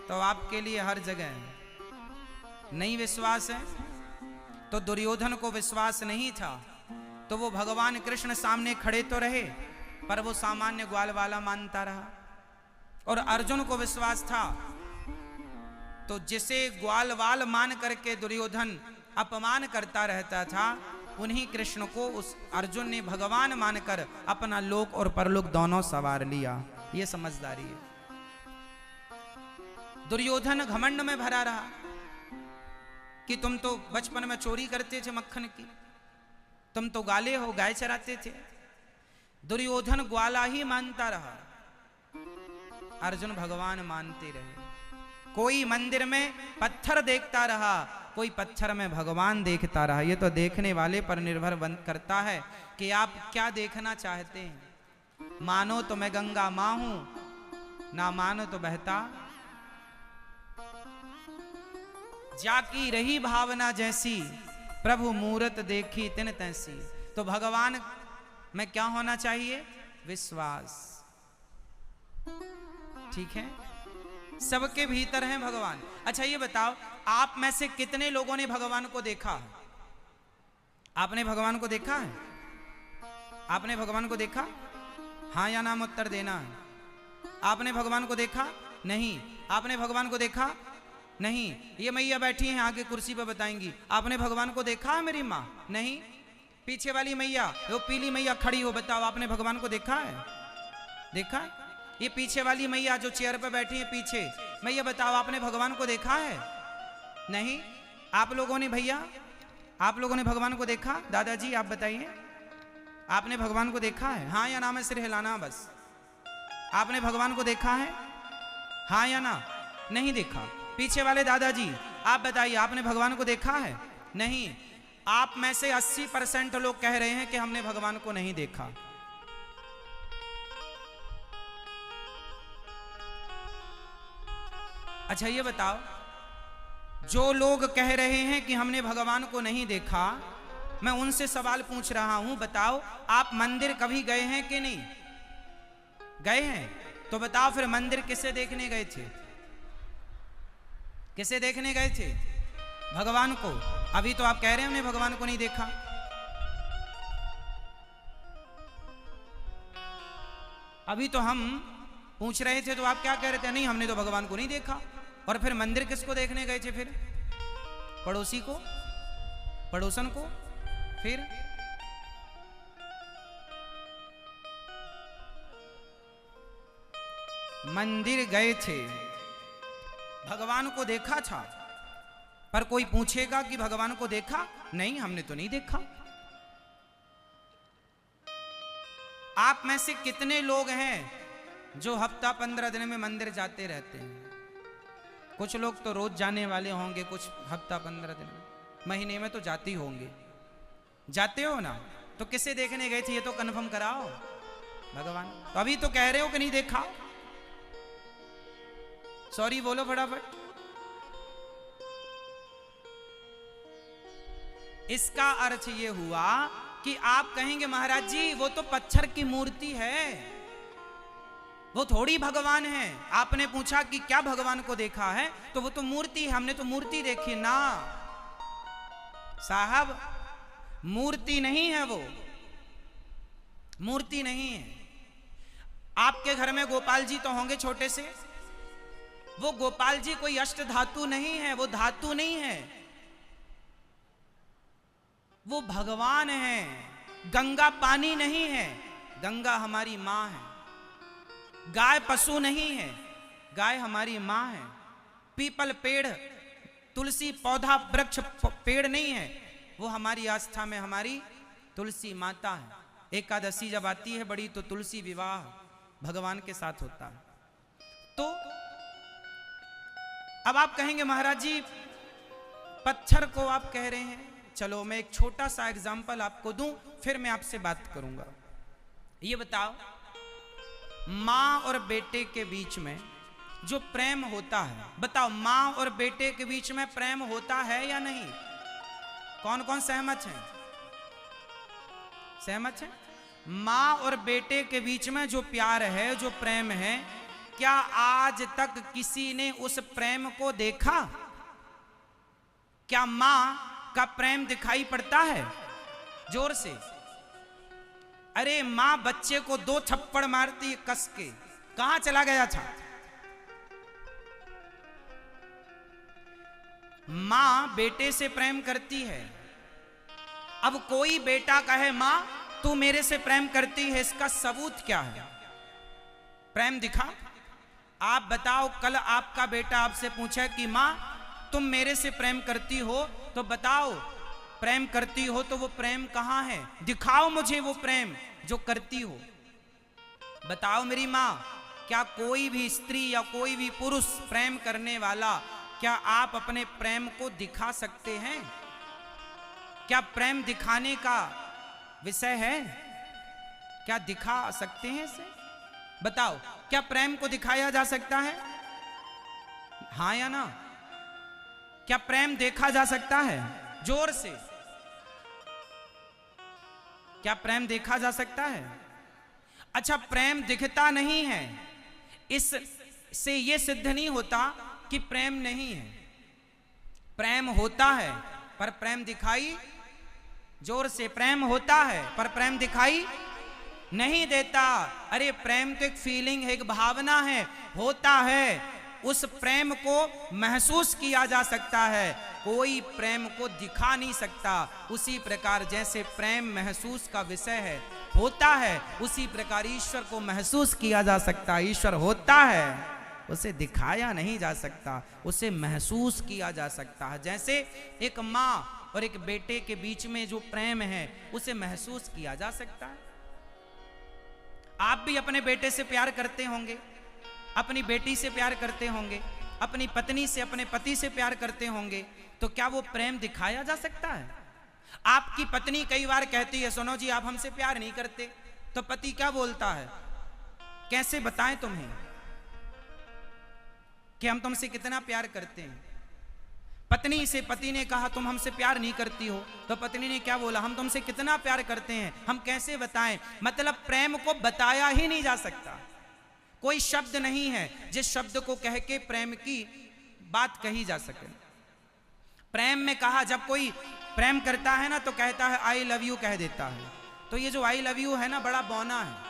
तो आपके लिए हर जगह नहीं विश्वास है। तो दुर्योधन को विश्वास नहीं था, तो वो भगवान कृष्ण सामने खड़े तो रहे, पर वो सामान्य ग्वाल वाला मानता रहा। और अर्जुन को विश्वास था, तो जिसे ग्वाल वाल मान करके दुर्योधन अपमान करता रहता था, उन्हीं कृष्ण को उस अर्जुन ने भगवान मानकर अपना लोक और परलोक दोनों सवार लिया। ये समझदारी है। दुर्योधन घमंड में भरा रहा कि तुम तो बचपन में चोरी करते थे मक्खन की, तुम तो गाले हो, गाय चराते थे। दुर्योधन ग्वाला ही मानता रहा, अर्जुन भगवान मानते रहे। कोई मंदिर में पत्थर देखता रहा, कोई पत्थर में भगवान देखता रहा। ये तो देखने वाले पर निर्भर करता है कि आप क्या देखना चाहते हैं। मानो तो मैं गंगा मां हूं, ना मानो तो बहता जाकी रही भावना जैसी, प्रभु मूरत देखी तिन तैसी। तो भगवान में क्या होना चाहिए? विश्वास। ठीक है, सबके भीतर है भगवान। अच्छा ये बताओ, आप में से कितने लोगों ने भगवान को देखा है? आपने भगवान को देखा है? आपने भगवान को देखा? हाँ या नाम उत्तर देना है। आपने भगवान को देखा? नहीं। आपने भगवान को देखा? नहीं। ये मैया बैठी हैं आगे कुर्सी पर, बताएंगी आपने भगवान को देखा है? मेरी माँ नहीं। पीछे वाली मैया, वो पीली मैया खड़ी हो, बताओ आपने भगवान को देखा है? देखा है? ये पीछे वाली मैया जो चेयर पर बैठी है पीछे, मैया बताओ आपने भगवान को देखा है? नहीं। आप लोगों ने, भैया आप लोगों ने भगवान को देखा? दादाजी आप बताइए, आपने भगवान को देखा है? हाँ या ना में सिर हिलाना बस। आपने भगवान को देखा है? हाँ या ना? नहीं देखा। पीछे वाले दादाजी आप बताइए, आपने भगवान को देखा है? नहीं। आप में से 80% लोग कह रहे हैं कि हमने भगवान को नहीं देखा। अच्छा ये बताओ, जो लोग कह रहे हैं कि हमने भगवान को नहीं देखा, मैं उनसे सवाल पूछ रहा हूं, बताओ आप मंदिर कभी गए हैं कि नहीं गए हैं? तो बताओ फिर मंदिर किसे देखने गए थे? किसे देखने गए थे? भगवान को। अभी तो आप कह रहे हैं हमने भगवान को नहीं देखा। अभी तो हम पूछ रहे थे तो आप क्या कह रहे थे? नहीं हमने तो भगवान को नहीं देखा। और फिर मंदिर किसको देखने गए थे? फिर पड़ोसी को, पड़ोसन को। फिर मंदिर गए थे, भगवान को देखा था, पर कोई पूछेगा कि भगवान को देखा? नहीं हमने तो नहीं देखा। आप में से कितने लोग हैं जो हफ्ता 15 दिन में मंदिर जाते रहते हैं? कुछ लोग तो रोज जाने वाले होंगे, कुछ हफ्ता 15 दिन में, महीने में तो जाते ही होंगे। जाते हो ना? तो किसे देखने गए थे ये तो कंफर्म कराओ। भगवान। तो अभी तो कह रहे हो कि नहीं देखा। सॉरी बोलो फटाफट। इसका अर्थ ये हुआ कि आप कहेंगे महाराज जी वो तो पत्थर की मूर्ति है, वो थोड़ी भगवान है। आपने पूछा कि क्या भगवान को देखा है, तो वो तो मूर्ति है, हमने तो मूर्ति देखी ना। साहब मूर्ति नहीं है, वो मूर्ति नहीं है। आपके घर में गोपाल जी तो होंगे छोटे से, वो गोपाल जी कोई अष्ट धातु नहीं है, वो धातु नहीं है, वो भगवान है। गंगा पानी नहीं है, गंगा हमारी मां है। गाय पशु नहीं है, गाय हमारी मां है। पीपल पेड़, तुलसी पौधा वृक्ष पेड़ नहीं है, वो हमारी आस्था में हमारी तुलसी माता है। एकादशी जब आती है बड़ी, तो तुलसी विवाह भगवान के साथ होता है। तो अब आप कहेंगे महाराज जी पत्थर को आप कह रहे हैं, चलो मैं एक छोटा सा एग्जाम्पल आपको दूं, फिर मैं आपसे बात करूंगा। ये बताओ, मां और बेटे के बीच में जो प्रेम होता है, बताओ मां और बेटे के बीच में प्रेम होता है या नहीं? कौन कौन सहमत हैं? सहमत हैं? मां और बेटे के बीच में जो प्यार है, जो प्रेम है, क्या आज तक किसी ने उस प्रेम को देखा? क्या मां का प्रेम दिखाई पड़ता है? जोर से। अरे मां बच्चे को 2 थप्पड़ मारती है कस के, कहां चला गया था? मां बेटे से प्रेम करती है। अब कोई बेटा कहे मां तू मेरे से प्रेम करती है, इसका सबूत क्या है? प्रेम दिखा? आप बताओ, कल आपका बेटा आपसे पूछे कि मां तुम मेरे से प्रेम करती हो, तो बताओ प्रेम करती हो तो वो प्रेम कहां है? दिखाओ मुझे वो प्रेम जो करती हो। बताओ मेरी मां, क्या कोई भी स्त्री या कोई भी पुरुष प्रेम करने वाला, क्या आप अपने प्रेम को दिखा सकते हैं? क्या प्रेम दिखाने का विषय है? क्या दिखा सकते हैं इसे? बताओ, क्या प्रेम को दिखाया जा सकता है? हां या ना? क्या प्रेम देखा जा सकता है? जोर से। क्या प्रेम देखा जा सकता है? अच्छा, प्रेम दिखता नहीं है, इससे यह सिद्ध नहीं होता कि प्रेम नहीं है। प्रेम होता है पर प्रेम दिखाई, जोर से, प्रेम होता है पर प्रेम दिखाई नहीं देता। अरे प्रेम तो एक फीलिंग है, एक भावना है, होता है, उस प्रेम को महसूस किया जा सकता है, कोई प्रेम को दिखा नहीं सकता। उसी प्रकार जैसे प्रेम महसूस का विषय है, होता है, उसी प्रकार ईश्वर को महसूस किया जा सकता है। ईश्वर होता है, उसे दिखाया नहीं जा सकता, उसे महसूस किया जा सकता है। जैसे एक माँ और एक बेटे के बीच में जो प्रेम है, उसे महसूस किया जा सकता है। आप भी अपने बेटे से प्यार करते होंगे, अपनी बेटी से प्यार करते होंगे, अपनी पत्नी से, अपने पति से प्यार करते होंगे, तो क्या वो प्रेम दिखाया जा सकता है? आपकी पत्नी कई बार कहती है, सुनो जी आप हमसे प्यार नहीं करते, तो पति क्या बोलता है, कैसे बताएं तुम्हें कि हम तुमसे कितना प्यार करते हैं? पत्नी से पति ने कहा तुम हमसे प्यार नहीं करती हो, तो पत्नी ने क्या बोला, हम तुमसे कितना प्यार करते हैं, हम कैसे बताएं? मतलब प्रेम को बताया ही नहीं जा सकता। कोई शब्द नहीं है जिस शब्द को कह के प्रेम की बात कही जा सके। प्रेम में कहा, जब कोई प्रेम करता है ना तो कहता है आई लव यू कह देता है, तो ये जो आई लव यू है ना, बड़ा बौना है।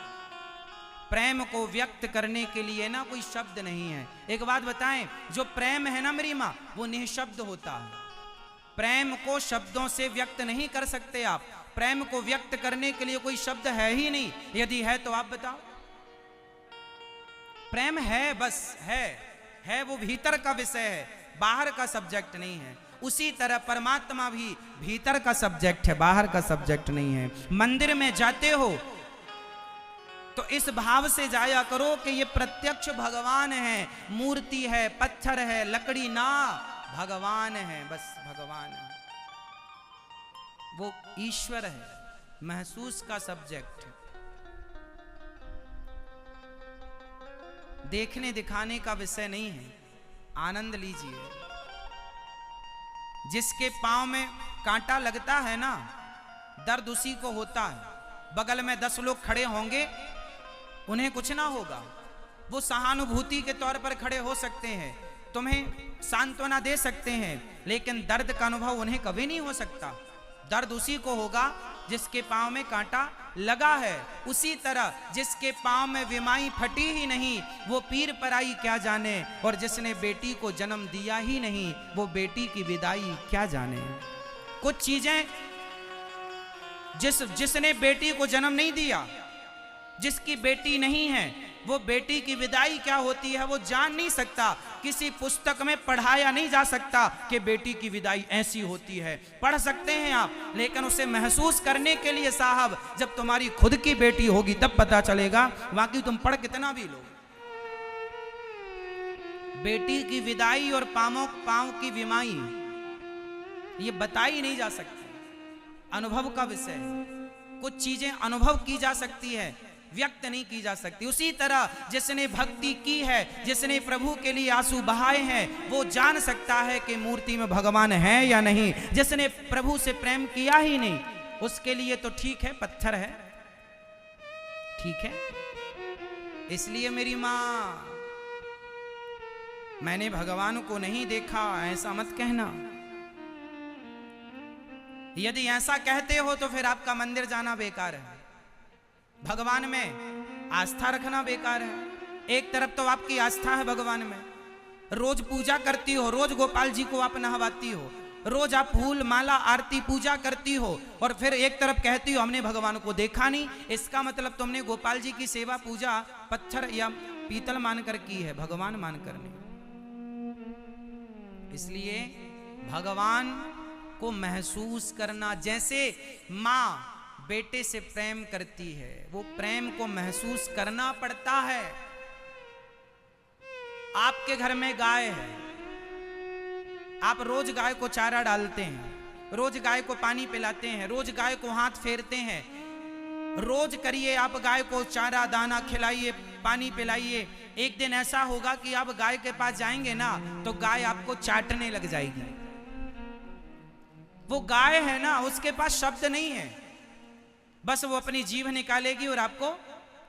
प्रेम को व्यक्त करने के लिए ना कोई शब्द नहीं है। एक बात बताएं, जो प्रेम है ना मेरी माँ, वो निःशब्द होता है। प्रेम को शब्दों से व्यक्त नहीं कर सकते आप। प्रेम को व्यक्त करने के लिए कोई शब्द है ही नहीं। यदि है तो आप बताओ। प्रेम है, बस है वो भीतर का विषय है, बाहर का सब्जेक्ट नहीं है। उसी तरह परमात्मा भी भीतर का सब्जेक्ट है, बाहर का सब्जेक्ट नहीं है। मंदिर में जाते हो तो इस भाव से जाया करो कि ये प्रत्यक्ष भगवान है, मूर्ति है, पत्थर है, लकड़ी ना, भगवान है, बस भगवान है, वो ईश्वर है, महसूस का सब्जेक्ट। देखने दिखाने का विषय नहीं है। आनंद लीजिए। जिसके पांव में कांटा लगता है ना, दर्द उसी को होता है। बगल में 10 लोग खड़े होंगे, उन्हें कुछ ना होगा, वो सहानुभूति के तौर पर खड़े हो सकते हैं, तुम्हें सांत्वना दे सकते हैं, लेकिन दर्द का अनुभव उन्हें कभी नहीं हो सकता। दर्द उसी को होगा जिसके पांव में कांटा लगा है। उसी तरह जिसके पांव में विमाई फटी ही नहीं, वो पीर पराई क्या जाने, और जिसने बेटी को जन्म दिया ही नहीं, वो बेटी की विदाई क्या जाने। कुछ चीजें जिसने बेटी को जन्म नहीं दिया, जिसकी बेटी नहीं है, वो बेटी की विदाई क्या होती है वो जान नहीं सकता। किसी पुस्तक में पढ़ाया नहीं जा सकता कि बेटी की विदाई ऐसी होती है। पढ़ सकते हैं आप, लेकिन उसे महसूस करने के लिए साहब जब तुम्हारी खुद की बेटी होगी तब पता चलेगा, बाकी तुम पढ़ कितना भी लो। बेटी की विदाई और पांव की विमाई ये बताई नहीं जा सकती, अनुभव का विषय है। कुछ चीजें अनुभव की जा सकती है, व्यक्त नहीं की जा सकती। उसी तरह जिसने भक्ति की है, जिसने प्रभु के लिए आंसू बहाए हैं, वो जान सकता है कि मूर्ति में भगवान है या नहीं। जिसने प्रभु से प्रेम किया ही नहीं, उसके लिए तो ठीक है पत्थर है, ठीक है। इसलिए मेरी माँ मैंने भगवान को नहीं देखा, ऐसा मत कहना। यदि ऐसा कहते हो तो फिर आपका मंदिर जाना बेकार है, भगवान में आस्था रखना बेकार है। एक तरफ तो आपकी आस्था है भगवान में, रोज पूजा करती हो, रोज गोपाल जी को आप नहवाती हो, रोज आप फूल माला आरती पूजा करती हो, और फिर एक तरफ कहती हो हमने भगवान को देखा नहीं। इसका मतलब तुमने गोपाल जी की सेवा पूजा पत्थर या पीतल मानकर की है, भगवान मानकर नहीं। इसलिए भगवान को महसूस करना, जैसे माँ बेटे से प्रेम करती है, वो प्रेम को महसूस करना पड़ता है। आपके घर में गाय है, आप रोज गाय को चारा डालते हैं, रोज गाय को पानी पिलाते हैं, रोज गाय को हाथ फेरते हैं, रोज करिए आप गाय को चारा दाना खिलाइए, पानी पिलाइए। एक दिन ऐसा होगा कि आप गाय के पास जाएंगे ना तो गाय आपको चाटने लग जाएगी। वो गाय है ना, उसके पास शब्द नहीं है, बस वो अपनी जीभ निकालेगी और आपको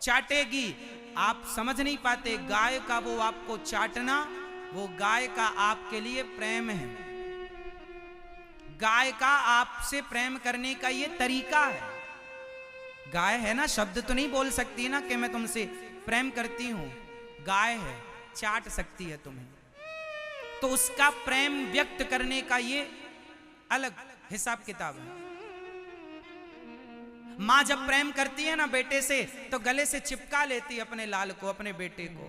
चाटेगी। आप समझ नहीं पाते, गाय का वो आपको चाटना, वो गाय का आपके लिए प्रेम है। गाय का आपसे प्रेम करने का ये तरीका है। गाय है ना, शब्द तो नहीं बोल सकती ना कि मैं तुमसे प्रेम करती हूं, गाय है, चाट सकती है तुम्हें। तो उसका प्रेम व्यक्त करने का ये अलग हिसाब किताब है। मां जब प्रेम करती है ना बेटे से, तो गले से चिपका लेती है अपने लाल को, अपने बेटे को।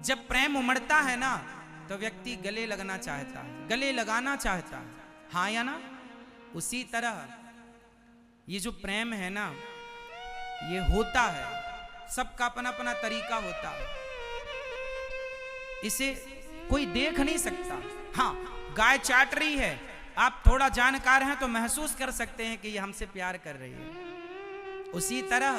जब प्रेम उमड़ता है ना तो व्यक्ति गले लगना चाहता है, गले लगाना चाहता है, हाँ या ना। उसी तरह ये जो प्रेम है ना, ये होता है, सबका अपना अपना तरीका होता है, इसे कोई देख नहीं सकता। हाँ, गाय चाट रही है, आप थोड़ा जानकार हैं तो महसूस कर सकते हैं कि ये हमसे प्यार कर रही है। उसी तरह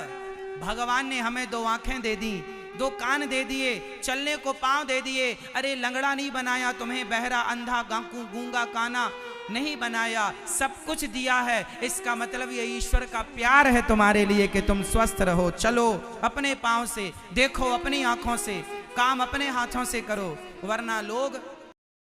भगवान ने हमें दो आंखें दे दी, दो कान दे दिए, चलने को पांव दे दिए। अरे लंगड़ा नहीं बनाया तुम्हें, बहरा अंधा गूंगा काना नहीं बनाया, सब कुछ दिया है। इसका मतलब ये ईश्वर का प्यार है तुम्हारे लिए कि तुम स्वस्थ रहो। चलो अपने पांव से, देखो अपनी आंखों से, काम अपने हाथों से करो, वरना लोग